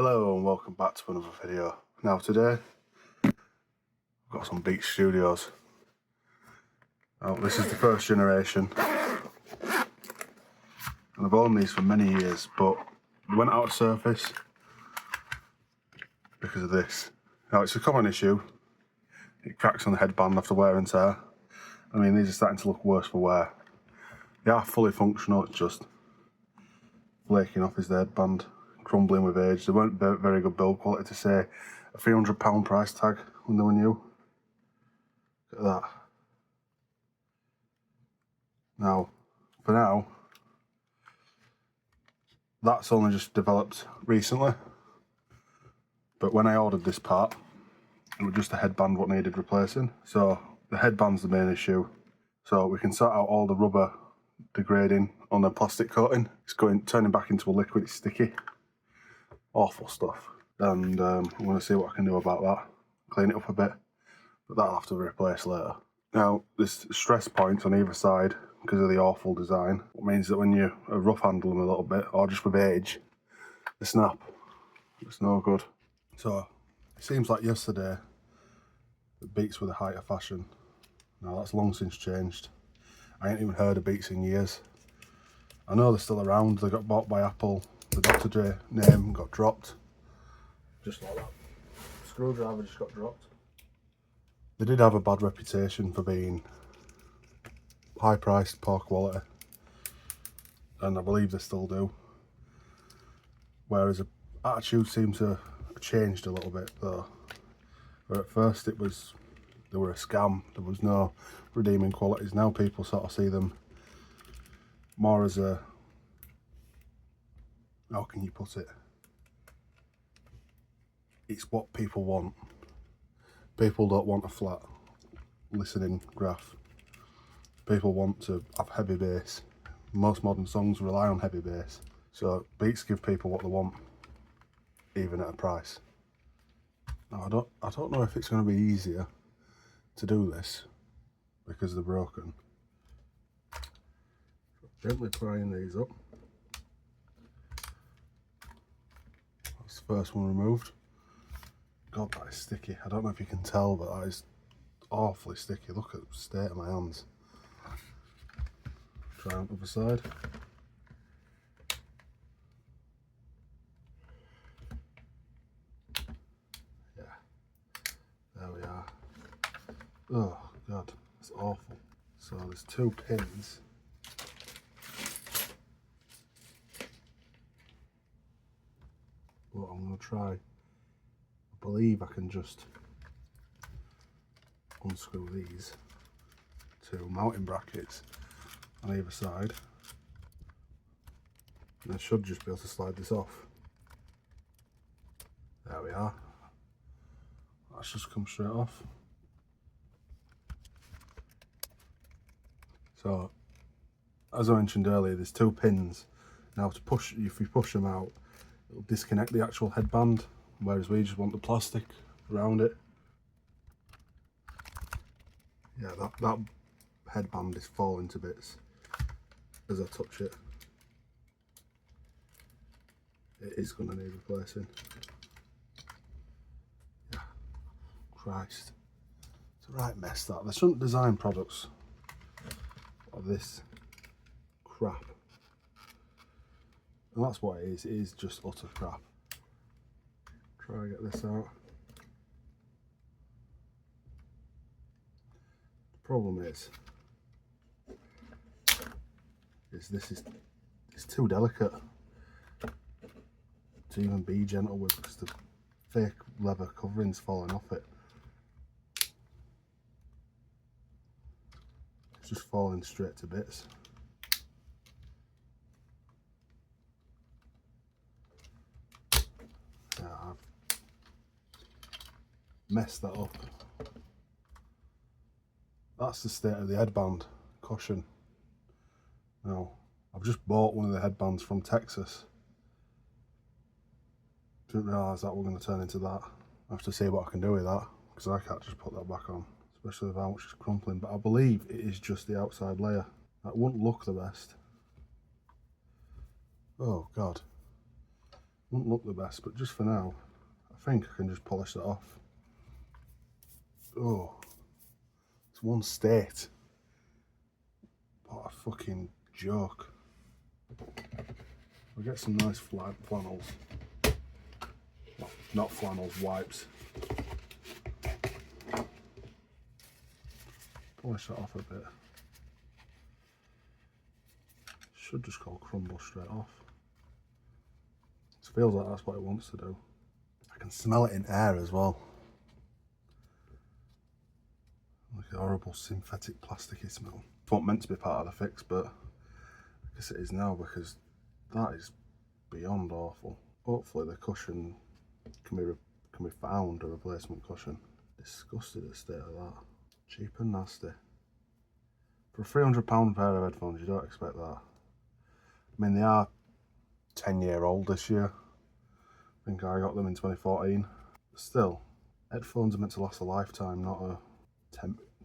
Hello and welcome back to another video. Now today, I've got some Beats Studios. Now this is the first generation, and I've owned these for many years, but they went out of service because of this. Now it's a common issue, it cracks on the headband after wear and tear. I mean, these are starting to look worse for wear. They are fully functional, it's just flaking off his headband, crumbling with age. They weren't very good build quality to say a £300 price tag when they were new. Look at that. Now, for now, that's only just developed recently. But when I ordered this part, it was just a headband what needed replacing. So the headband's the main issue. So we can sort out all the rubber degrading on the plastic coating. It's turning back into a liquid, it's sticky. Awful stuff. And I'm going to see what I can do about that. Clean it up a bit, but that'll have to be replaced later. Now, there's stress points on either side because of the awful design. It means that when you rough handle them a little bit, or just with age, they snap. It's no good. So, it seems like yesterday, the Beats were the height of fashion. Now, that's long since changed. I ain't even heard of Beats in years. I know they're still around. They got bought by Apple. The Dr. Dre name got dropped. Just like that. Screwdriver just got dropped. They did have a bad reputation for being high priced, poor quality. And I believe they still do. Whereas the attitude seems to have changed a little bit though. Where at first they were a scam. There was no redeeming qualities. Now people sort of see them more as a, how can you put it? It's what people want. People don't want a flat listening graph. People want to have heavy bass. Most modern songs rely on heavy bass. So Beats give people what they want, even at a price. Now I don't know if it's going to be easier to do this because they're broken. Gently prying these up. That's the first one removed. God, that is sticky. I don't know if you can tell, but that is awfully sticky. Look at the state of my hands. Try on the other side. Yeah, there we are. Oh God, it's awful. So there's two pins. But I'm going to try. I believe I can just unscrew these two mounting brackets on either side, and I should just be able to slide this off. There we are. That's just come straight off. So, as I mentioned earlier, there's two pins. Now to push, if you push them out, it'll disconnect the actual headband, whereas we just want the plastic around it. Yeah, that headband is falling to bits as I touch it. It is going to need replacing. Yeah, Christ. It's a right mess that. They shouldn't design products of this crap. And that's what it is just utter crap. Try to get this out. The problem is it's too delicate to even be gentle with because the fake leather covering's falling off it. It's just falling straight to bits. Yeah, I've messed that up. That's the state of the headband cushion. Now, I've just bought one of the headbands from Texas. Didn't realise that we're going to turn into that. I have to see what I can do with that, because I can't just put that back on, especially with how much it's crumpling. But I believe it is just the outside layer. That wouldn't look the best. Oh God. Wouldn't look the best, but just for now, I think I can just polish that off. Oh, it's one state. What a fucking joke. We'll get some nice flannels. Well, not flannels, wipes. Polish that off a bit. Should just go crumble straight off. It feels like that's what it wants to do. I can smell it in air as well. Like a horrible synthetic plasticky smell. It's not meant to be part of the fix, but I guess it is now because that is beyond awful. Hopefully the cushion can be found, a replacement cushion. Disgusted at the state of that. Cheap and nasty. For a £300 pair of headphones, you don't expect that. I mean, they are 10-year-old this year. I think I got them in 2014. But still, headphones are meant to last a lifetime, not a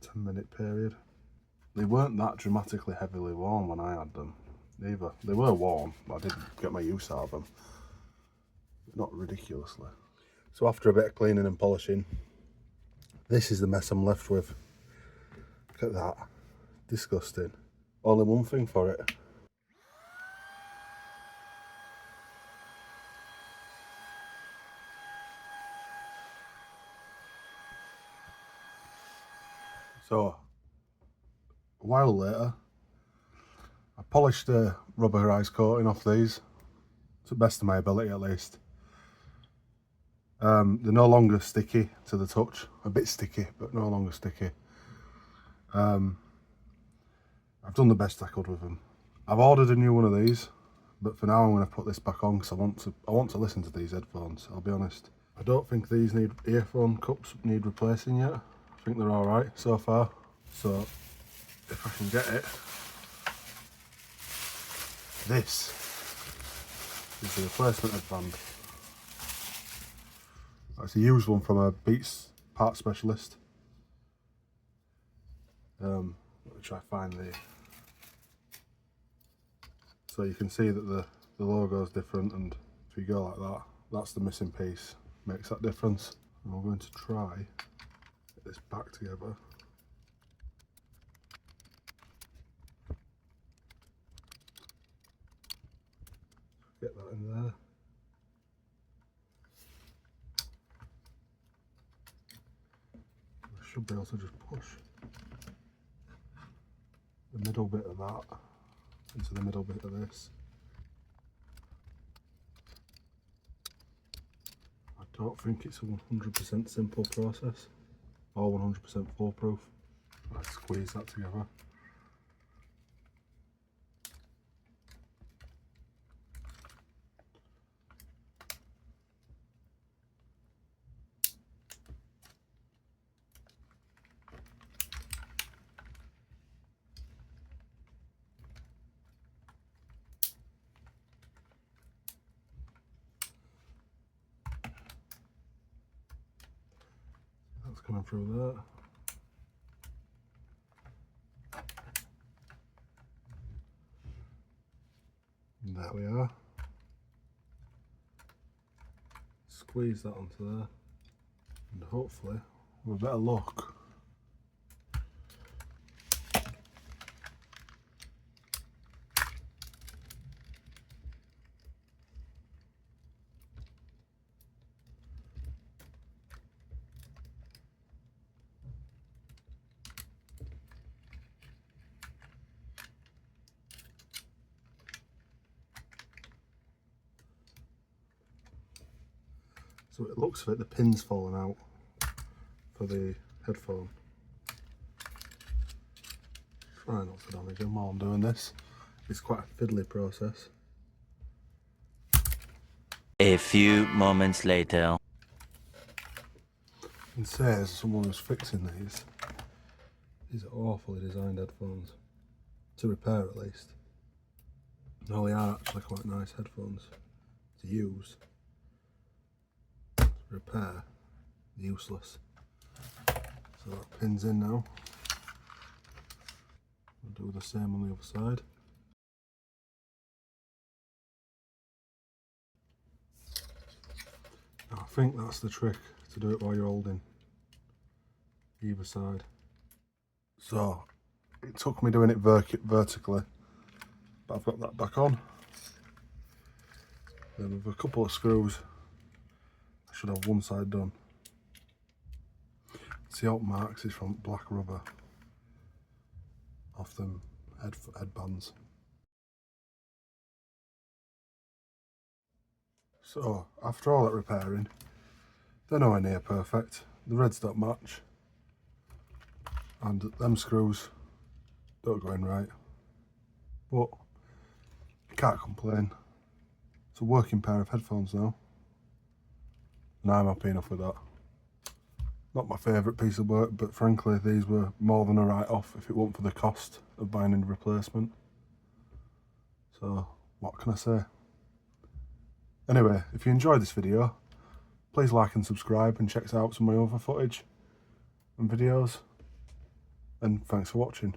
10-minute period. They weren't that dramatically heavily worn when I had them, either. They were worn, but I didn't get my use out of them. Not ridiculously. So after a bit of cleaning and polishing, this is the mess I'm left with. Look at that. Disgusting. Only one thing for it. So, a while later, I polished the rubberized coating off these, to the best of my ability at least. They're no longer sticky to the touch, a bit sticky, but no longer sticky. I've done the best I could with them. I've ordered a new one of these, but for now I'm going to put this back on because I want to listen to these headphones, I'll be honest. I don't think these earphone cups need replacing yet. I think they're alright so far. So, if I can get it, this is the replacement headband. That's a used one from a Beats part specialist. Let me try to find the... So you can see that the logo is different, and if you go like that, that's the missing piece. Makes that difference. And we're going to try get this back together. Get that in there. I should be able to just push the middle bit of that into the middle bit of this. I don't think it's a 100% simple process or 100% foolproof. Let's squeeze that together. That's coming through there. And there we are. Squeeze that onto there, and hopefully, with a bit of luck, so it looks like the pin's falling out for the headphone. Try not to damage them while I'm doing this. It's quite a fiddly process. A few moments later. You can say as someone who's fixing these are awfully designed headphones. To repair at least. No, they are actually quite nice headphones to use. To repair, useless. So that pin's in now. We'll do the same on the other side. think that's the trick, to do it while you're holding either side. So it took me doing it vertically, but I've got that back on. Then with a couple of screws, I should have one side done. See how it marks is from black rubber off them headbands. So after all that repairing, they're nowhere near perfect. The reds don't match, and them screws don't go in right, but you can't complain. It's a working pair of headphones now, and I'm happy enough with that. Not my favourite piece of work, but frankly these were more than a write-off if it weren't for the cost of buying a replacement. So what can I say? Anyway, if you enjoyed this video, please like and subscribe and check out some of my other footage and videos, and thanks for watching.